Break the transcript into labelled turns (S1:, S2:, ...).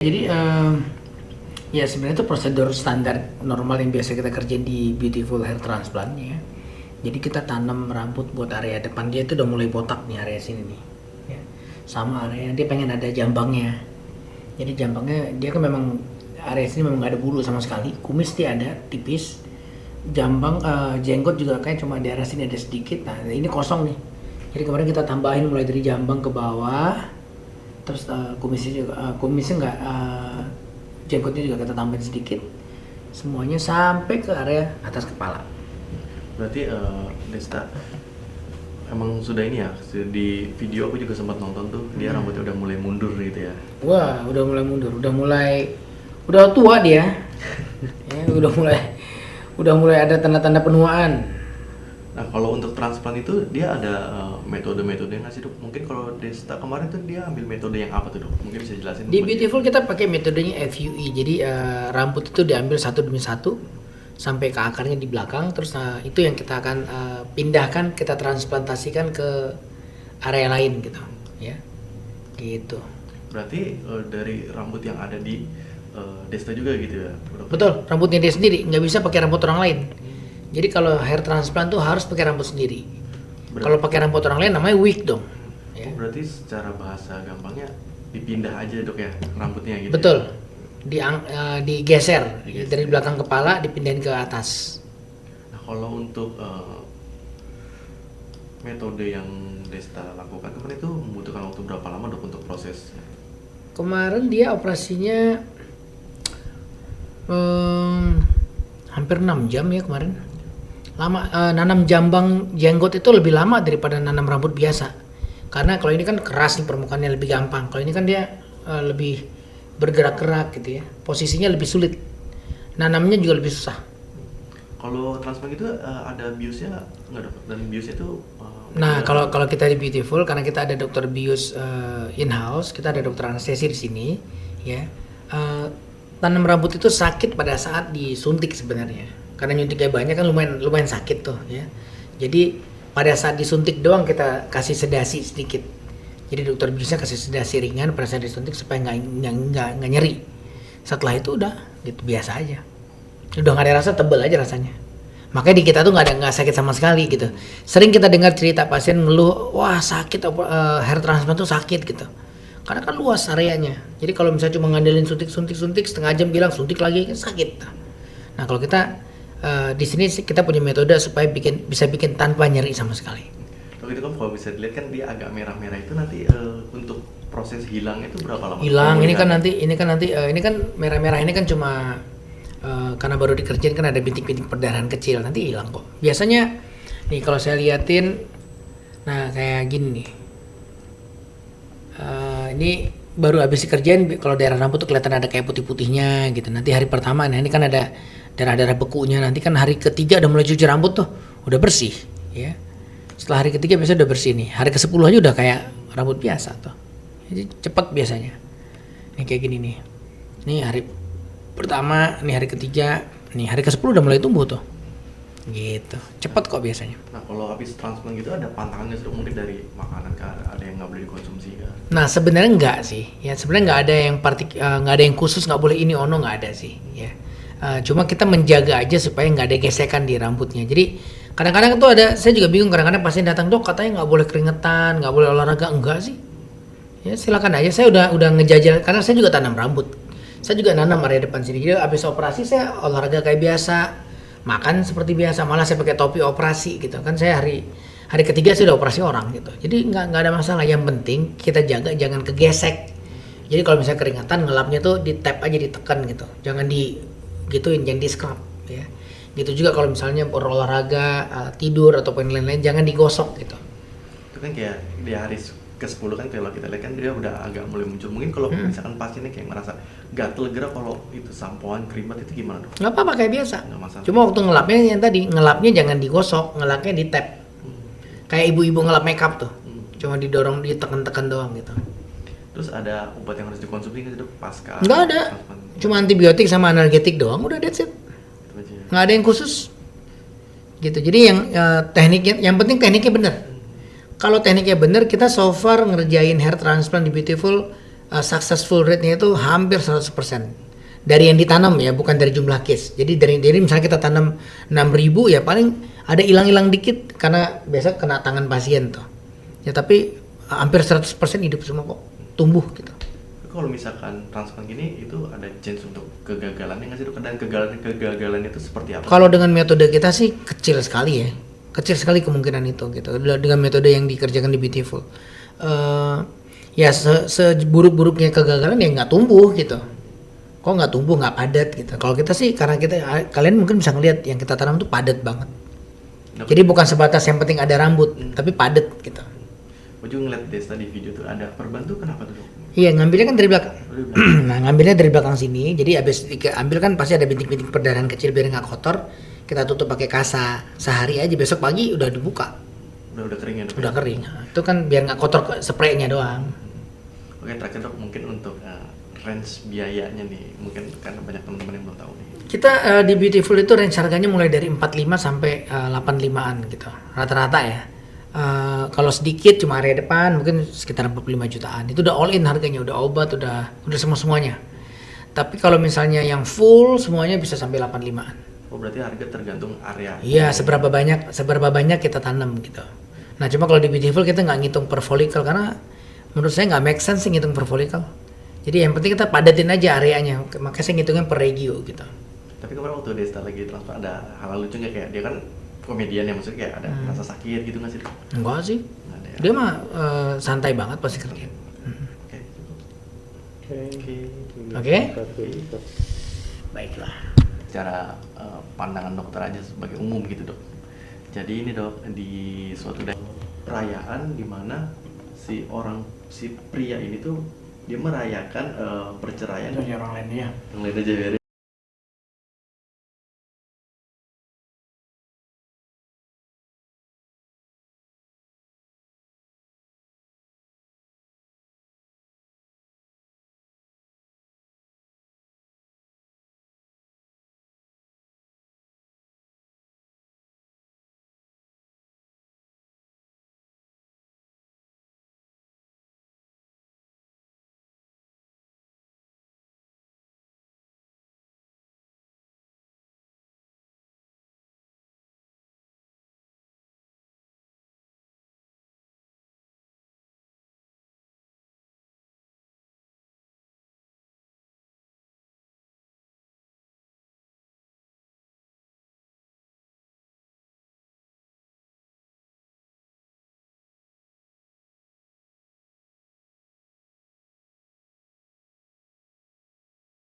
S1: Jadi ya sebenarnya itu prosedur standar normal yang biasa kita kerjain di Beautiful Hair Transplant ya. Jadi kita tanam rambut buat area depan dia itu udah mulai botak nih area sini nih. Ya. Sama area dia pengen ada jambangnya. Jadi jambangnya dia kan memang area sini memang nggak ada bulu sama sekali. Kumis dia ada tipis. Jambang jenggot juga kayak cuma di area sini ada sedikit. Nah ini kosong nih. Jadi kemarin kita tambahin mulai dari jambang ke bawah. Terus kumisnya juga kumisnya nggak jenggotnya juga kita tambahin sedikit, semuanya sampai ke area atas kepala.
S2: Berarti Desta emang sudah ini ya, di video aku juga sempat nonton tuh, dia rambutnya udah mulai mundur gitu ya.
S1: Wah, udah mulai mundur, udah tua dia. Ya, udah mulai ada tanda-tanda penuaan.
S2: Nah kalau untuk transplant itu dia ada metode-metode nggak sih dok? Mungkin kalau Desta kemarin tuh dia ambil metode yang apa tuh dok? Mungkin bisa jelasin.
S1: Di Beautiful kita pakai metodenya FUE, jadi rambut itu diambil satu demi satu sampai ke akarnya di belakang, terus itu yang kita akan pindahkan, kita transplantasikan ke area lain gitu, ya, gitu.
S2: Berarti dari rambut yang ada di Desta juga gitu ya?
S1: Betul, rambutnya dia sendiri, nggak bisa pakai rambut orang lain. Jadi kalau hair transplant tuh harus pakai rambut sendiri. Kalau pakai rambut orang lain namanya wig dong.
S2: Ya. Berarti secara bahasa gampangnya dipindah aja dok ya rambutnya gitu.
S1: Betul. Digeser dari belakang kepala dipindahin ke atas.
S2: Nah kalau untuk metode yang Desta lakukan kemarin itu membutuhkan waktu berapa lama dok untuk prosesnya?
S1: Kemarin dia operasinya hampir 6 jam ya kemarin. Lama, nanam jambang jenggot itu lebih lama daripada nanam rambut biasa, karena kalau ini kan keras nih permukaannya, lebih gampang. Kalau ini kan dia lebih bergerak-gerak gitu ya, posisinya lebih sulit, nanamnya juga lebih susah.
S2: Kalau transplant itu ada biusnya nggak dok? Dan biusnya itu
S1: nah kalau kita di Beautiful, karena kita ada dokter bius in house, kita ada dokter anestesi di sini ya. Tanam rambut itu sakit pada saat disuntik sebenarnya, karena nyuntiknya banyak kan lumayan sakit tuh ya. Jadi pada saat disuntik doang kita kasih sedasi sedikit. Jadi dokter biusnya kasih sedasi ringan pada saat disuntik supaya nggak nyeri. Setelah itu udah gitu biasa aja. Udah nggak ada rasa, tebel aja rasanya. Makanya di kita tuh nggak sakit sama sekali gitu. Sering kita dengar cerita pasien ngeluh, wah sakit hair transplant tuh sakit gitu. Karena kan luas areanya. Jadi kalau misalnya cuma ngandelin suntik setengah jam bilang suntik lagi kan sakit. Nah kalau kita di sini kita punya metode supaya bisa bikin tanpa nyeri sama sekali.
S2: Kalau itu kan kalau bisa dilihat kan dia agak merah-merah itu nanti untuk proses hilangnya itu berapa lama?
S1: Hilang ini kan merah-merah ini kan cuma karena baru dikerjain kan ada bintik-bintik perdarahan kecil, nanti hilang kok. Biasanya nih kalau saya liatin, nah kayak gini nih. Ini baru habis dikerjain, kalau daerah rambut tuh kelihatan ada kayak putih-putihnya gitu. Nanti hari pertama, nah ini kan ada darah-darah bekunya. Nanti kan hari ketiga udah mulai cuci rambut tuh, udah bersih ya. Setelah hari ketiga biasanya udah bersih nih. Hari ke-10 aja udah kayak rambut biasa tuh. Jadi cepat biasanya. Ini kayak gini nih. Ini hari pertama, nih hari ketiga, nih hari ke-10 udah mulai tumbuh tuh. Gitu. Cepat kok biasanya.
S2: Nah, kalau habis transplant gitu ada pantangannya mungkin dari makanan kah? Ada yang nggak boleh dikonsumsi kah?
S1: Nah, sebenarnya enggak sih. Ya sebenarnya nggak ada yang khusus nggak boleh ini nggak ada sih, ya. Cuma kita menjaga aja supaya nggak ada gesekan di rambutnya. Jadi kadang-kadang tuh saya juga bingung, kadang-kadang pasien datang, dok katanya nggak boleh keringetan, nggak boleh olahraga. Enggak sih. Ya silakan aja. Saya udah ngejajal, karena saya juga tanam rambut. Saya juga nanam area depan sini. Jadi habis operasi saya olahraga kayak biasa, makan seperti biasa, malah saya pakai topi operasi gitu kan. Saya hari ketiga saya udah operasi orang gitu. Jadi nggak ada masalah. Yang penting kita jaga jangan kegesek. Jadi kalau misalnya keringatan, ngelapnya tuh di tap aja, ditekan gitu. Jangan gituin, jangan di scrub ya. Gitu juga kalau misalnya berolahraga, tidur ataupun lain-lain, jangan digosok gitu.
S2: Itu kan kayak di hari ke-10 kan kalau kita lihat kan dia udah agak mulai muncul. Mungkin kalau misalkan pasiennya kayak merasa gatel gerah, kalau itu sampoan kerimat itu gimana dok?
S1: Nggak apa-apa kayak biasa. Cuma waktu ngelapnya yang tadi, ngelapnya jangan digosok, ngelapnya di tap. Kayak ibu-ibu ngelap makeup tuh. Cuma didorong, ditekan-tekan doang gitu.
S2: Terus ada obat yang harus dikonsumsi nggak dok pasca?
S1: Nggak ada. Cuma antibiotik sama analgetik doang, udah that's it. Nggak ada yang khusus. Gitu. Jadi tekniknya, yang penting tekniknya benar. Kalau tekniknya benar, kita so far ngerjain hair transplant di Beautiful successful rate-nya itu hampir 100%. Dari yang ditanam ya, bukan dari jumlah case. Jadi dari misalnya kita tanam 6.000 ya paling ada hilang-hilang dikit karena biasa kena tangan pasien tuh. Ya tapi hampir 100% hidup semua kok, tumbuh gitu.
S2: Kalau misalkan transplant gini itu ada chance untuk kegagalannya nggak sih dok? Dan kegagalan itu seperti apa?
S1: Kalau dengan metode kita sih kecil sekali ya, kecil sekali kemungkinan itu gitu. Dengan metode yang dikerjakan di Beautiful, ya seburuk-buruknya kegagalan ya nggak tumbuh gitu. Kok nggak tumbuh, nggak padat gitu. Kalau kita sih karena kalian mungkin bisa ngelihat yang kita tanam tuh padat banget. Jadi bukan sebatas yang penting ada rambut, tapi padat gitu.
S2: Gue juga ngeliat Desta di video tuh ada perban tuh kenapa tuh dok?
S1: Iya, ngambilnya kan dari belakang. Nah, ngambilnya dari belakang sini. Jadi habis diambil kan pasti ada bintik-bintik perdarahan kecil biar nggak kotor. Kita tutup pakai kasa sehari aja. Besok pagi udah dibuka.
S2: Udah kering ya dok?
S1: Udah kering. Nah, itu kan biar nggak kotor spraynya doang.
S2: Oke, terakhir dok mungkin untuk range biayanya nih, mungkin karena banyak teman-teman yang belum tahu nih.
S1: Kita di Beautiful itu range harganya mulai dari 45 sampai 85-an gitu. Rata-rata ya. Kalau sedikit cuma area depan mungkin sekitar 45 jutaan. Itu udah all in harganya, udah obat, udah semuanya. Tapi kalau misalnya yang full semuanya bisa sampai 85-an.
S2: Oh, berarti harga tergantung area.
S1: Iya, seberapa banyak kita tanam gitu. Nah, cuma kalau di Beautiful kita nggak ngitung per follicle karena menurut saya nggak make sense sih ngitung per follicle. Jadi yang penting kita padatin aja areanya. Makanya saya ngitungnya per regio gitu.
S2: Tapi kemarin waktu Desta lagi transfer ada hal lucu nggak, kayak dia kan komedian ya, maksudnya kayak ada rasa sakit gitu nggak sih?
S1: Enggak sih.
S2: Nggak ada ya?
S1: Dia mah santai banget pasti kerja. Oke. Baiklah.
S2: Secara pandangan dokter aja sebagai umum gitu dok. Jadi ini dok, di suatu perayaan di mana si pria ini tuh dia merayakan perceraian
S1: Dari orang lain ya.
S2: yang lain aja